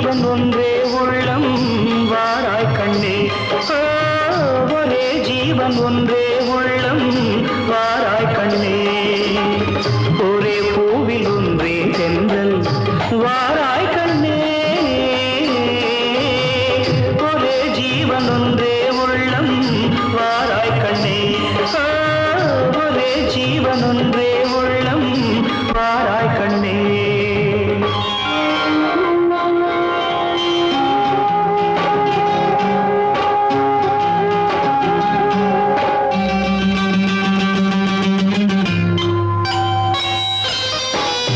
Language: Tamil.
ஜீவன் ஒன்றே உள்ளம் வாராய் கண்ணே ஒரே ஜீவன் ஒன்றே உள்ளம் வாராய் கண்ணே ஒரே பூவில் ஒன்றே தென்றல் வாராய் கண்ணே ஒரே ஜீவன் ஒன்றே உள்ளம் வாராய் கண்ணே ஒரே ஜீவன் ஒன்றே உள்ளம் வாராய் கண்ணே